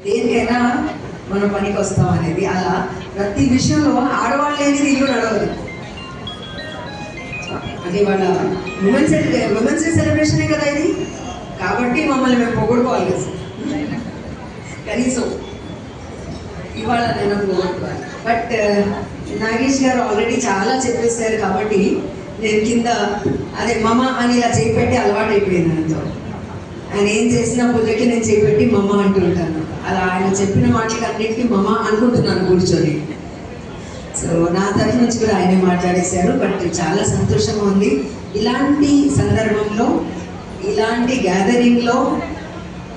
దేనికైనా మనం పనికి వస్తాం అనేది అలా ప్రతి విషయంలో ఆడవాళ్ళు లేనిది ఇల్లు నడవదు. అది వాళ్ళ ఉమెన్స్ డే సెలబ్రేషనే కదా ఇది. కాబట్టి మమ్మల్ని మేము పొగుడుకోవాలి కనీసం ఇవాళ నేను పొగుడుకోవాలి. బట్ నాగేష్ గారు ఆల్రెడీ చాలా చెప్పేశారు కాబట్టి నేను కింద అదే మమ అని ఇలా చేపెట్టి అలవాటు అయిపోయింది నాతో. ఆయన ఏం చేసినా పూజకి నేను చేపెట్టి మమ అంటుంటాను. అలా ఆయన చెప్పిన మాటలకి అన్నిటికీ మమ అనుకుంటున్నాను కూర్చొని. సో నా తరఫు నుంచి కూడా ఆయనే మాట్లాడేశారు. బట్ చాలా సంతోషంగా ఉంది ఇలాంటి సందర్భంలో, ఇలాంటి గ్యాదరింగ్లో.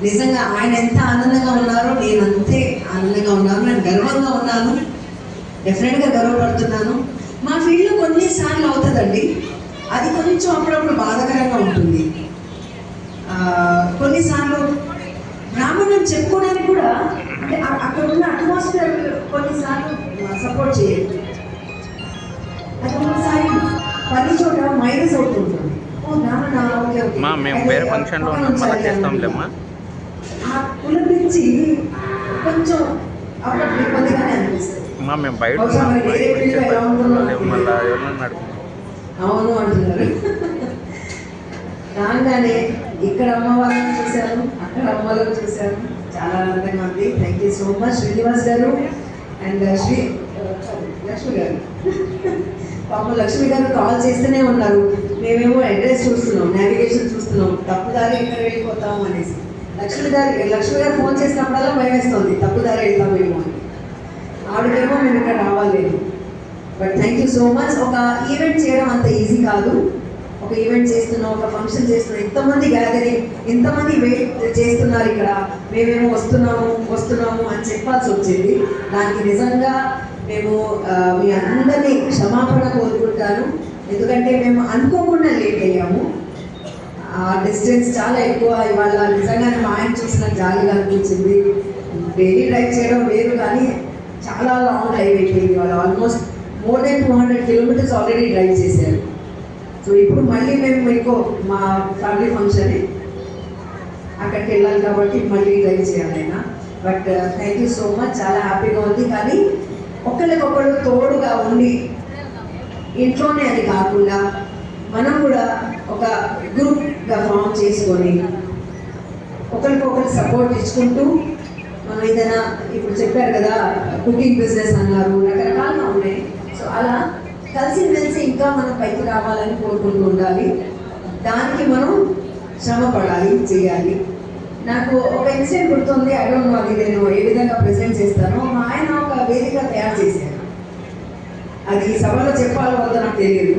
నిజంగా ఆయన ఎంత ఆనందంగా ఉన్నారో నేను అంతే ఆనందంగా ఉన్నాను. నేను గర్వంగా ఉన్నాను, డెఫినెట్గా గర్వపడుతున్నాను. మా ఫీల్డ్లో కొన్నిసార్లు అవుతుందండి, అది కొంచెం అప్పుడప్పుడు బాధాకరంగా ఉంటుంది. కొన్నిసార్లు బ్రాహ్మణం చెప్పుకోవడానికి కూడా అంటే అక్కడ ఉన్న అట్మాస్ఫియర్ కొన్నిసార్లు సపోర్ట్ చేయదు. అది ఒకసారి పని చోట మైనస్ అవుతుంటుంది. మేము వేరే ఫంక్షన్లో చేస్తాంలేమ్మా. ఆ కులపించి కొంచెం అప్పుడు ఇబ్బందిగానే అనిపిస్తుంది. మేము బయట అవును అంటున్నారు. రాగానే ఇక్కడ అమ్మవారిని చూశాను, అక్కడ అమ్మవారిని చూశాను, చాలా ఆనందంగా ఉంది. Thank you so much Srinivas గారు అండ్ లక్ష్మి గారు. పాపం లక్ష్మి గారు కాల్ చేస్తూనే ఉన్నారు. మేమేమో అడ్రస్ చూస్తున్నాం, నావిగేషన్ చూస్తున్నాం, తప్పుదారి ఎక్కడ వెళ్ళిపోతాము అనేసి. లక్ష్మి గారు ఫోన్ చేసినప్పుడల్లా భయం వేస్తుంది, తప్పుదారి వెళ్తామేమో అని. ఆవిడకేమో మేము ఇక్కడ రావాలేదు. But thank you so much. ఒక ఈవెంట్ చేయడం అంత ఈజీ కాదు. ఒక ఈవెంట్ చేస్తున్నాం, ఒక ఫంక్షన్ చేస్తున్నాం, ఇంతమంది గ్యాదరింగ్, ఇంతమంది వెయిట్ చేస్తున్నారు ఇక్కడ, మేమేమో వస్తున్నాము అని చెప్పాల్సి వచ్చింది. దానికి నిజంగా మేము మీ అందరినీ క్షమాపణ కోరుకుంటాను. ఎందుకంటే మేము అనుకోకుండా లేట్ అయ్యాము. ఆ డిస్టెన్స్ చాలా ఎక్కువ. ఇవాళ నిజంగా మా ఆయన చూసిన జాలీగా అనిపించింది. డైలీ డ్రైవ్ చేయడం వేరు, కానీ చాలా లాంగ్ డ్రైవ్ అయిపోయింది. వాళ్ళు almost more than 200 kilometres already drive చేశారు. సో ఇప్పుడు మళ్ళీ మేము ఇంకో మా ఫ్యామిలీ ఫంక్షన్ అక్కడికి వెళ్ళాలి కాబట్టి మళ్ళీ డ్రైవ్ చేయాలి అయినా. But thank you so much, చాలా హ్యాపీగా ఉంది. కానీ ఒకరికొకరు తోడుగా ఉండి ఇంట్లోనే అది కాకుండా మనం కూడా ఒక గ్రూప్గా ఫామ్ చేసుకొని ఒకరికొకరు సపోర్ట్ ఇచ్చుకుంటూ మనం ఏదైనా ఇప్పుడు చెప్పారు కదా కుకింగ్ బిజినెస్ అన్నారు, రకరకాలుగా ఉన్నాయి. సో అలా కలిసిమెలిసి ఇంకా మనం పైకి రావాలని కోరుకుంటూ ఉండాలి. దానికి మనం శ్రమ పడాలి, చేయాలి. నాకు ఒక ఇన్సిడెంట్ గుర్తుంది. ఐ డోంట్ నో అది నేను ఏ విధంగా ప్రెజెంట్ చేస్తానో. మా ఆయన ఒక వేదిక తయారు చేశారు. అది సభలో చెప్పాలో వద్దో నాకు తెలియదు.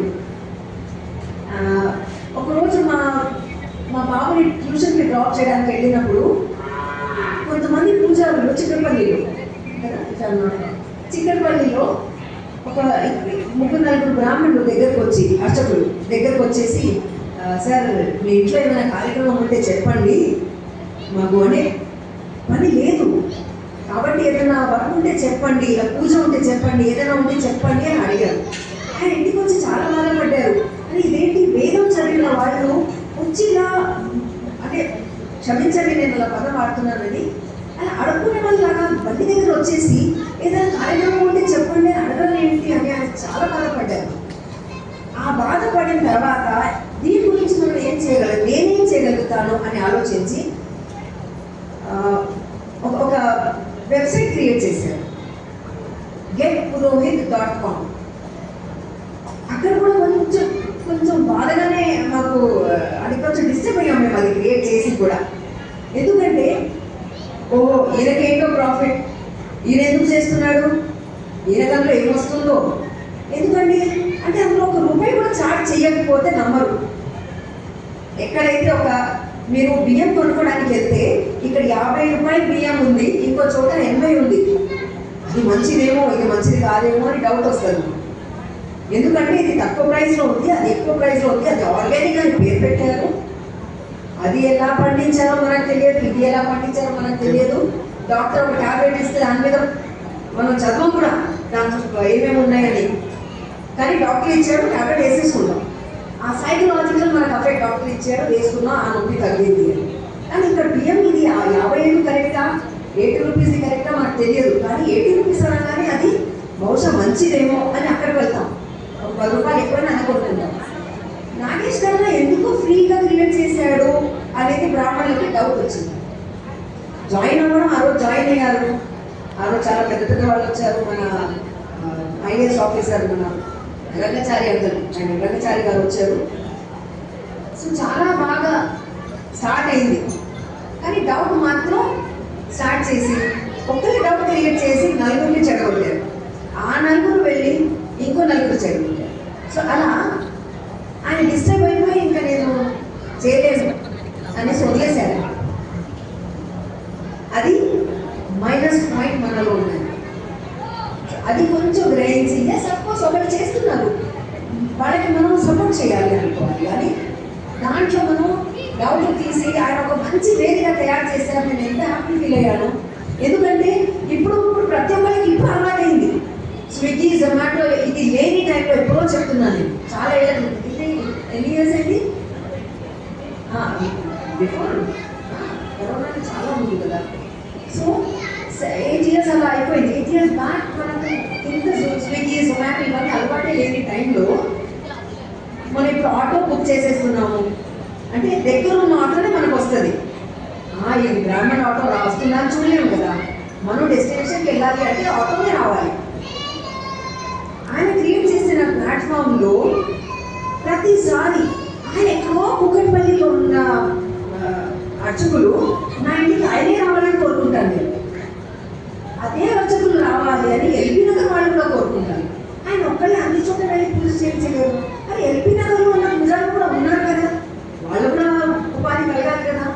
ఒకరోజు మా బాబుని ట్యూషన్కి డ్రాప్ చేయడానికి వెళ్ళినప్పుడు కొంతమంది పూజారులు చిక్కడపల్లిలో ఒక 3-4 బ్రాహ్మణులు దగ్గరకు వచ్చి, అర్చకులు దగ్గరకు వచ్చేసి, సార్ మీ ఇంట్లో ఏమైనా కార్యక్రమం ఉంటే చెప్పండి, మాకు అనే పని లేదు కాబట్టి ఏదైనా వర్క్ ఉంటే చెప్పండి, ఇలా పూజ ఉంటే చెప్పండి, ఏదైనా ఉంటే చెప్పండి అని అడిగారు. ఆయన ఇంటికి వచ్చి చాలా బాధపడ్డారు. అని ఇదేంటి వేదం చదివిన వాళ్ళు వచ్చి ఇలా అంటే క్షమించండి నేను ఇలా పదం వాడుతున్నానని అలా అడుక్కునే వాళ్ళలాగా బండి దగ్గర వచ్చేసి ఏదైనా కార్యక్రమం ఉంటే చెప్పండి అని అడగడం ఏంటి అని ఆయన చాలా బాధపడ్డారు. ఆ బాధపడిన తర్వాత దీని గురించి మనం ఏం చేయగలం, నేనేం చేయగలుగుతాను అని ఆలోచించి ఒక వెబ్సైట్ క్రియేట్ చేశారు, getpurohit.com. అక్కడ కూడా కొంచెం బాధగానే మాకు అది కొంచెం డిస్టర్బ్ అయ్యాం మేము అది క్రియేట్ చేసి కూడా. ఎందుకంటే ఓహో ఈయనకేంటో ప్రాఫిట్, ఈయన ఎందుకు చేస్తున్నాడు, ఈయన దాంట్లో ఏమొస్తుందో, ఎందుకండి అంటే అందులో ₹1 కూడా చార్జ్ చేయకపోతే నమ్మరు. ఎక్కడైతే మీరు బియ్యం కొనుక్కోవడానికి వెళ్తే ఇక్కడ ₹50 బియ్యం ఉంది, ఇంకో చోట 80 ఉంది. అది మంచిదేమో ఇది మంచిది కాదేమో అని డౌట్ వస్తుంది. ఎందుకంటే ఇది తక్కువ ప్రైస్లో ఉంది, అది ఎక్కువ ప్రైస్లో ఉంది, అది ఆర్గానిక్ అని పేరు పెట్టారు. అది ఎలా పండించారో మనకు తెలియదు, ఇది ఎలా పండించారో మనకు తెలియదు. డాక్టర్ ఒక ట్యాబ్లెట్ ఇస్తే దాని మీద మనం చదవం కూడా దాంట్లో ఏమేమి ఉన్నాయని. కానీ డాక్టర్ ఇచ్చాడు, ట్యాబ్లెట్ వేసేసుకుంటాం. ఆ సైకలాజికల్ మనకు అఫెక్ట్. డాక్టర్ ఇచ్చాడు, వేసుకున్నాం, ఆ నొప్పి తగ్గింది. కానీ ఇక్కడ బియ్యం ఇది 55 కరెక్టా, రూపీస్ కరెక్టా మనకు తెలియదు, కానీ 80 రూపీస్ అనగానే అది బహుశా మంచిదేమో అని అక్కడికి వెళ్తాం. ఒక 10 రూపాయలు ఎక్కువైనా అనుకుంటున్నాం. నాగేష్ కన్నా ఎందుకు ఫ్రీగా క్రియేట్ చేశాడు అనేది బ్రాహ్మణులకి డౌట్ వచ్చింది. జాయిన్ అవ్వడం, ఆ రోజు జాయిన్ అయ్యారు. ఆ రోజు చాలా పెద్ద పెద్ద వాళ్ళు వచ్చారు. మన ఐఏఎస్ ఆఫీసర్ మన రంగచారి రంగచారి గారు వచ్చారు. సో చాలా బాగా స్టార్ట్ అయింది. కానీ డౌట్ మాత్రం స్టార్ట్ చేసి ఒక్కరి డౌట్ క్రియేట్ చేసి నలుగురిని చెడగొట్టారు. ఆ నలుగురు వెళ్ళి ఇంకో నలుగురు చెడగొట్టారు. సో అలా ఆయన డిస్టర్బ్ అయిపోయి ఇంకా నేను చేయలేదు అనేసి వదిలేశారు. అది -పాయింట్ మనలో ఉన్నది. అది కొంచెం గ్రహించి సపోజ్ ఒకటి చేస్తున్నారు, వాళ్ళకి మనం సపోర్ట్ చేయాలి అనుకోవాలి. కానీ దాంట్లో మనం డౌట్ తీసి ఆయన ఒక మంచి వేదిక తయారు చేశారు. నేను ఎంత హ్యాపీ ఫీల్ అయ్యాను. ఎందుకంటే ఇప్పుడు ప్రతి ఒక్కరికి ఇప్పుడు అలవాటైంది. స్విగ్గీ, జొమాటో ఇది లేని టైంలో ఎప్పుడో చెప్తున్నాను నేను, చాలా ఏళ్ళు. ఇది ఎన్ని ఇయర్స్ అండి? బిఫోర్ కరోనా చాలా ఉంది కదా. సో 8 ఇయర్స్ అలా అయిపోయింది. 8 ఇయర్స్ బ్యాక్ మనకు ఇంత స్విగ్గీ, జొమాటో ఇవన్నీ అలవాటే లేని టైంలో మనం ఇప్పుడు ఆటో బుక్ చేసేస్తున్నాము అంటే దగ్గర ఉన్న ఆటోనే మనకు వస్తుంది. ఇది బ్రాహ్మణ ఆటో వస్తుందా చూడలేము కదా. మనం డెస్టినేషన్కి వెళ్ళాలి అంటే ఆటోనే రావాలి. ఆయన క్రియేట్ చేసిన ప్లాట్ఫామ్లో ప్రతిసారి ఆయన ఎక్కడో కుకట్పల్లిలో ఉన్న అర్చకులు నా ఇంటికి ఆయనే రావాలని కోరుకుంటాను నేను. అదే అర్చకులు రావాలి అని ఎల్బీ నగర్ వాళ్ళు కూడా కోరుకుంటారు. ఆయన ఒక్కళ్ళే అన్ని చోట్ల వెళ్ళి పూజ చేయించలేరు. కానీ ఎల్బీ నగర్లో ఉన్న పూజలు కూడా ఉన్నారు కదా, వాళ్ళు కూడా ఉపాధి కలగాలి కదా.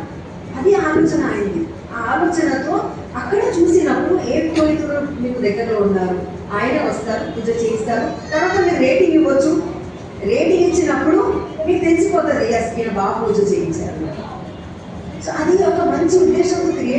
అది ఆలోచన అయింది. ఆ ఆలోచనతో అక్కడ చూసినప్పుడు ఏ కోరికలు మీకు దగ్గరలో ఉన్నారు, ఆయనే వస్తారు, పూజ చేయిస్తారు. తర్వాత మీరు రేటింగ్ ఇవ్వచ్చు. రేటింగ్ ఇచ్చినప్పుడు మీకు తెలిసిపోతుంది, ఎస్ ఈయన బాగా పూజ చేయించారు. సో అది ఒక మంచి ఉద్దేశంతో క్రియేట్